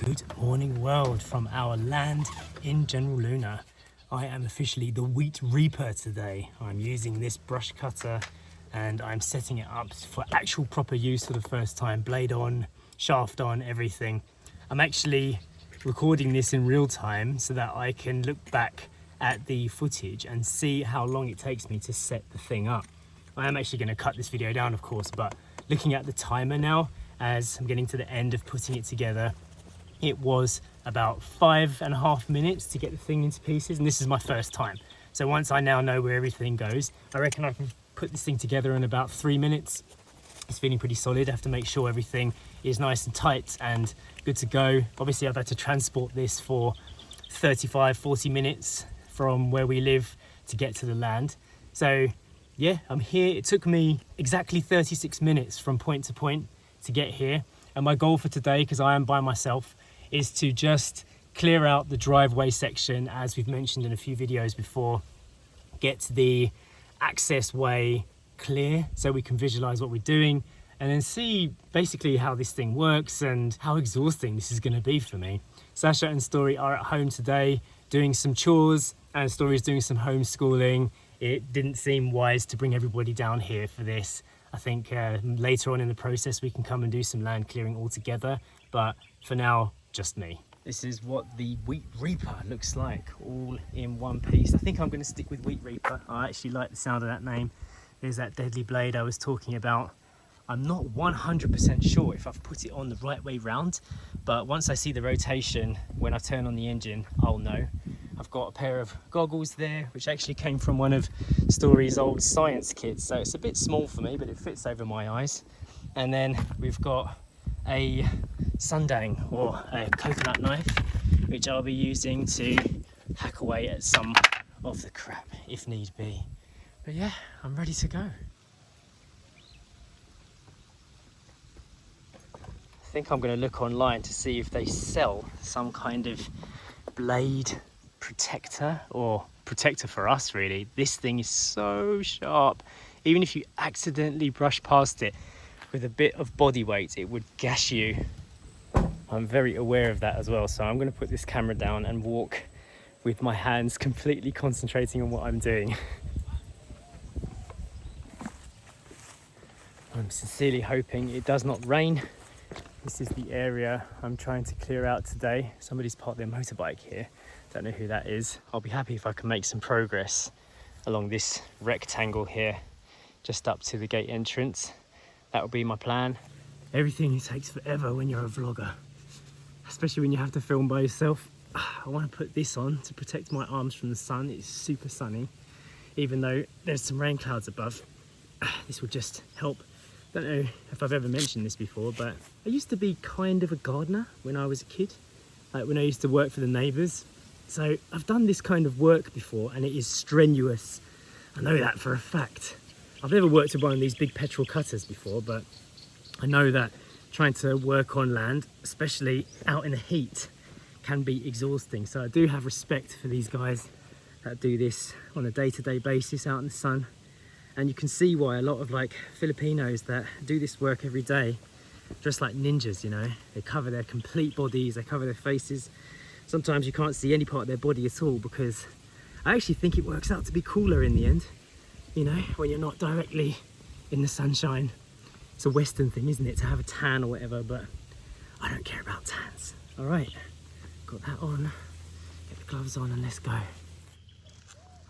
Good morning world from our land in General Luna. I am officially the wheat reaper today. I'm using this brush cutter and I'm setting it up for actual proper use for the first time. Blade on, shaft on, everything. I'm actually recording this in real time so that I can look back at the footage and see how long it takes me to set the thing up. I am actually going to cut this video down, of course, but looking at the timer now as I'm getting to the end of putting it together, it was about 5.5 minutes to get the thing into pieces, and this is my first time. So once I now know where everything goes, I reckon I can put this thing together in about 3 minutes. It's feeling pretty solid. I have to make sure everything is nice and tight and good to go. Obviously I've had to transport this for 35-40 minutes from where we live to get to the land. So yeah, I'm here. It took me exactly 36 minutes from point to point to get here. And my goal for today, because I am by myself, is to just clear out the driveway section, as we've mentioned in a few videos before, get the access way clear so we can visualize what we're doing, and then see basically how this thing works and how exhausting this is going to be for me. Sacha and Story are at home today doing some chores, and Story's doing some homeschooling. It didn't seem wise to bring everybody down here for this. I think later on in the process we can come and do some land clearing all together, but for now, just me. This is what the wheat reaper looks like, all in one piece. I think I'm going to stick with wheat reaper. I actually like the sound of that name. There's that deadly blade I was talking about. I'm not 100% sure if I've put it on the right way round, but once I see the rotation when I turn on the engine, I'll know. I've got a pair of goggles there, which actually came from one of Story's old science kits, so it's a bit small for me, but it fits over my eyes. And then we've got a sundang, or a coconut knife, which I'll be using to hack away at some of the crap if need be. But yeah, I'm ready to go. I think I'm going to look online to see if they sell some kind of blade protector, or protector for us really. This thing is so sharp, even if you accidentally brush past it with a bit of body weight, it would gash you. I'm very aware of that as well, so I'm going to put this camera down and walk with my hands completely concentrating on what I'm doing. I'm sincerely hoping it does not rain. This is the area I'm trying to clear out today. Somebody's parked their motorbike here. Don't know who that is. I'll be happy if I can make some progress along this rectangle here, just up to the gate entrance. That will be my plan. Everything takes forever when you're a vlogger, especially when you have to film by yourself. I want to put this on to protect my arms from the sun. It's super sunny, even though there's some rain clouds above. This will just help. Don't know if I've ever mentioned this before, but I used to be kind of a gardener when I was a kid, like when I used to work for the neighbours. So I've done this kind of work before, and it is strenuous. I know that for a fact. I've never worked with one of these big petrol cutters before, but I know that trying to work on land, especially out in the heat, can be exhausting. So I do have respect for these guys that do this on a day-to-day basis out in the sun. And you can see why a lot of like Filipinos that do this work every day dress like ninjas, you know. They cover their complete bodies, they cover their faces. Sometimes you can't see any part of their body at all, because I actually think it works out to be cooler in the end, you know, when you're not directly in the sunshine. It's a Western thing, isn't it, to have a tan or whatever, but I don't care about tans. All right, got that on, get the gloves on, and let's go. I'm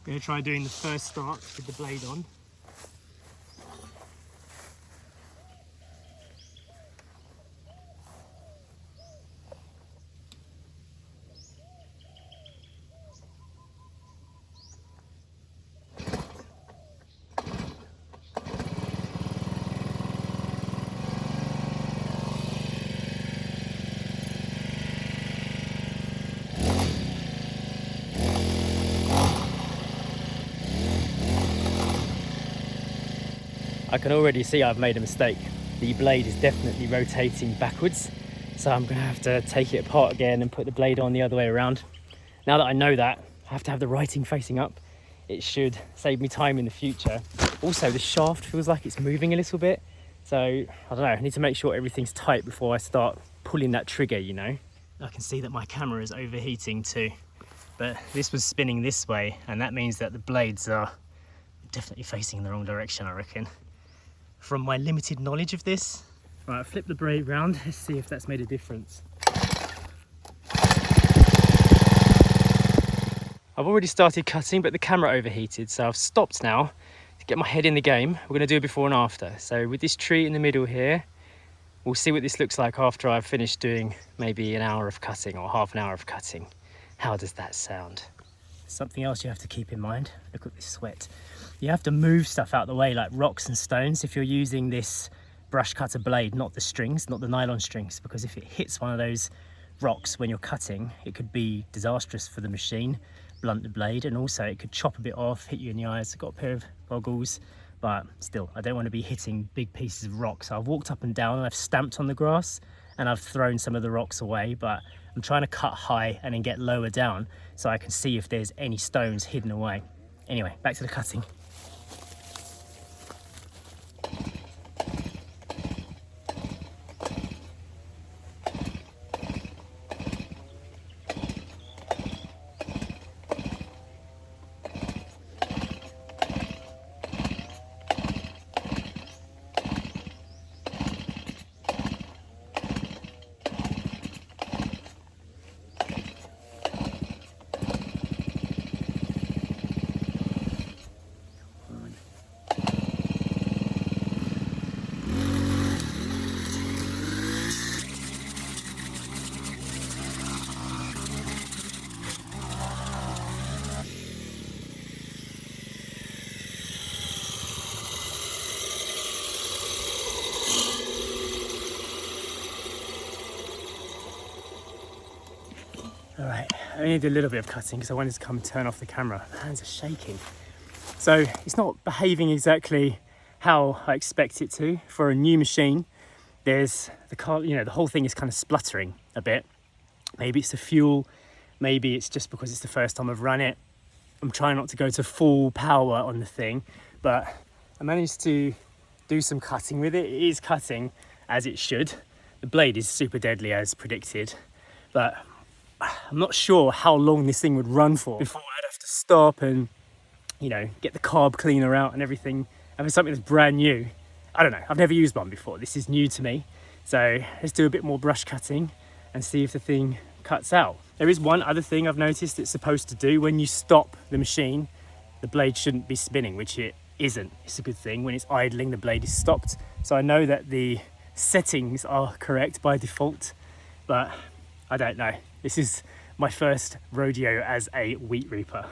gonna try doing the first start with the blade on. I can already see I've made a mistake. The blade is definitely rotating backwards, so I'm gonna have to take it apart again and put the blade on the other way around. Now that I know that, I have to have the writing facing up. It should save me time in the future. Also, the shaft feels like it's moving a little bit, so I don't know, I need to make sure everything's tight before I start pulling that trigger, you know. I can see that my camera is overheating too. But this was spinning this way, and that means that the blades are definitely facing in the wrong direction, I reckon. From my limited knowledge of this. Right, flip the blade round, let's see if that's made a difference. I've already started cutting, but the camera overheated, so I've stopped now to get my head in the game. We're going to do a before and after. So with this tree in the middle here, we'll see what this looks like after I've finished doing maybe an hour of cutting or half an hour of cutting. How does that sound? Something else you have to keep in mind. Look at this sweat. You have to move stuff out the way, like rocks and stones, if you're using this brush cutter blade, not the strings, not the nylon strings, because if it hits one of those rocks when you're cutting, it could be disastrous for the machine, blunt the blade, and also it could chop a bit off, hit you in the eyes. I've got a pair of goggles, but still, I don't want to be hitting big pieces of rock. So I've walked up and down and I've stamped on the grass and I've thrown some of the rocks away, but I'm trying to cut high and then get lower down so I can see if there's any stones hidden away. Anyway, back to the cutting. All right, I only did a little bit of cutting because I wanted to come and turn off the camera. My hands are shaking. So it's not behaving exactly how I expect it to. For a new machine, there's the car, you know, the whole thing is kind of spluttering a bit. Maybe it's the fuel, maybe it's just because it's the first time I've run it. I'm trying not to go to full power on the thing, but I managed to do some cutting with it. It is cutting as it should. The blade is super deadly as predicted, but I'm not sure how long this thing would run for before I'd have to stop and, you know, get the carb cleaner out and everything. Having something that's brand new, I don't know, I've never used one before. This is new to me. So let's do a bit more brush cutting and see if the thing cuts out. There is one other thing I've noticed it's supposed to do. When you stop the machine, the blade shouldn't be spinning, which it isn't. It's a good thing. When it's idling, the blade is stopped. So I know that the settings are correct by default, but I don't know. This is my first rodeo as a wheat reaper.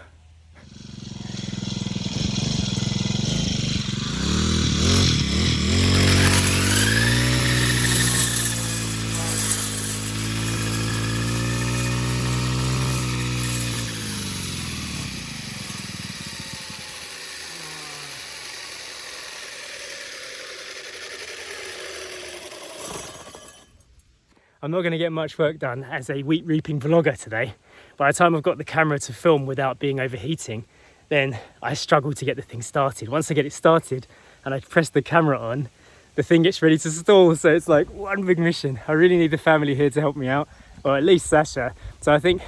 I'm not going to get much work done as a wheat reaping vlogger today. By the time I've got the camera to film without being overheating, then I struggle to get the thing started. Once I get it started and I press the camera on, the thing gets ready to stall. So it's like one big mission. I really need the family here to help me out, or at least Sacha. So I think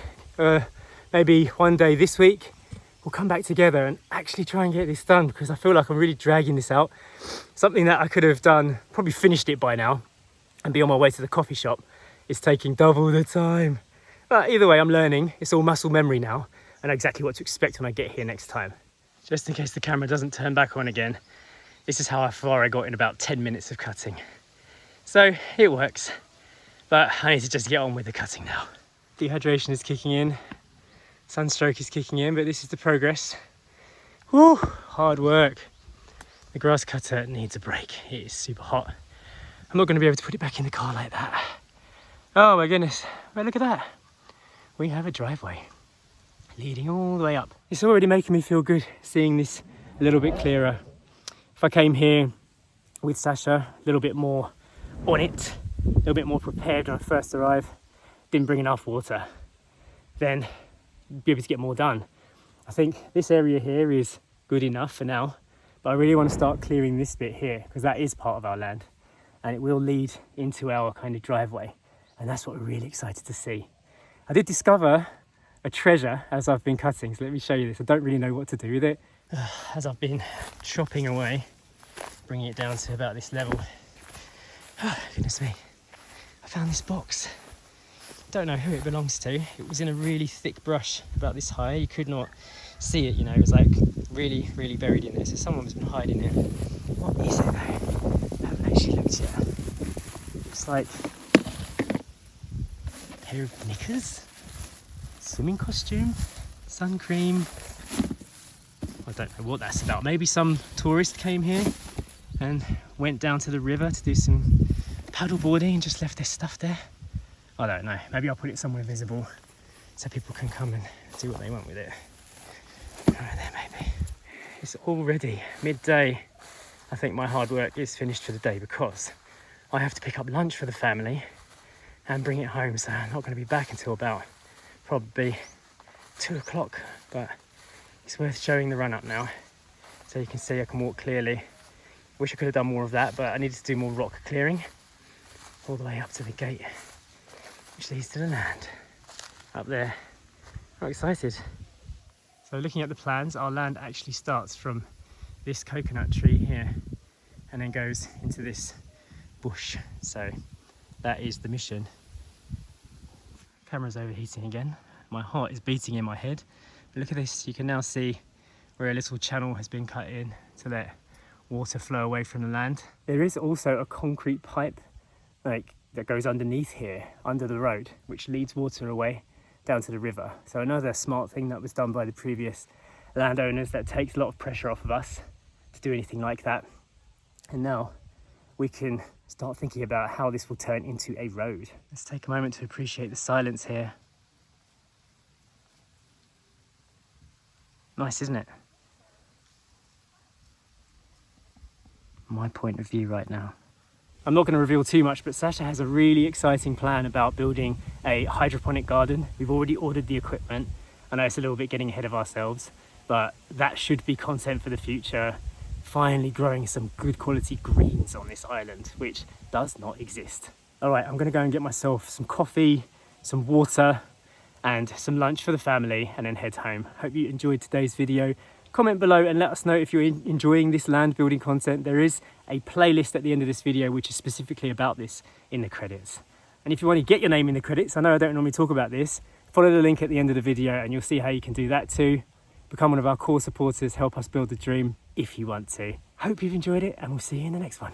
maybe one day this week, we'll come back together and actually try and get this done, because I feel like I'm really dragging this out. Something that I could have done, probably finished it by now and be on my way to the coffee shop. It's taking double the time. But either way, I'm learning. It's all muscle memory now. I know exactly what to expect when I get here next time. Just in case the camera doesn't turn back on again, this is how far I got in about 10 minutes of cutting. So it works, but I need to just get on with the cutting now. Dehydration is kicking in, sunstroke is kicking in, but this is the progress. Whew, hard work. The grass cutter needs a break. It is super hot. I'm not going to be able to put it back in the car like that. Oh my goodness, but look at that. We have a driveway leading all the way up. It's already making me feel good seeing this a little bit clearer. If I came here with Sacha a little bit more on it, a little bit more prepared when I first arrived, didn't bring enough water, then be able to get more done. I think this area here is good enough for now, but I really want to start clearing this bit here because that is part of our land and it will lead into our kind of driveway. And that's what we're really excited to see. I did discover a treasure as I've been cutting, so let me show you this. I don't really know what to do with it. As I've been chopping away, bringing it down to about this level. Oh, goodness me. I found this box. Don't know who it belongs to. It was in a really thick brush about this high. You could not see it, you know, it was like really, really buried in there. So someone has been hiding it. What is it though? I haven't actually looked yet. Looks like a pair of knickers, swimming costume, sun cream. I don't know what that's about. Maybe some tourist came here and went down to the river to do some paddle boarding and just left their stuff there. I don't know. Maybe I'll put it somewhere visible so people can come and do what they want with it. Right there, maybe. It's already midday. I think my hard work is finished for the day because I have to pick up lunch for the family and bring it home. So I'm not going to be back until about probably 2 o'clock. But it's worth showing the run up now so you can see I can walk clearly. Wish I could have done more of that, but I needed to do more rock clearing all the way up to the gate, which leads to the land up there. I'm excited. So looking at the plans, our land actually starts from this coconut tree here and then goes into this bush. So that is the mission. Camera's overheating again. My heart is beating in my head. But look at this, you can now see where a little channel has been cut in to let water flow away from the land. There is also a concrete pipe that goes underneath here, under the road, which leads water away down to the river. So another smart thing that was done by the previous landowners that takes a lot of pressure off of us to do anything like that. And now we can start thinking about how this will turn into a road. Let's take a moment to appreciate the silence here. Nice, isn't it? My point of view right now. I'm not going to reveal too much, but Sacha has a really exciting plan about building a hydroponic garden. We've already ordered the equipment. I know it's a little bit getting ahead of ourselves, but that should be content for the future. Finally growing some good quality greens on this island, which does not exist. All right, I'm going to go and get myself some coffee, some water, and some lunch for the family, and then head home. Hope you enjoyed today's video. Comment below and let us know if you're enjoying this land building content. There is a playlist at the end of this video which is specifically about this in the credits. And if you want to get your name in the credits, I know I don't normally talk about this, follow the link at the end of the video and you'll see how you can do that too. Become one of our core supporters, help us build the dream if you want to. Hope you've enjoyed it and we'll see you in the next one.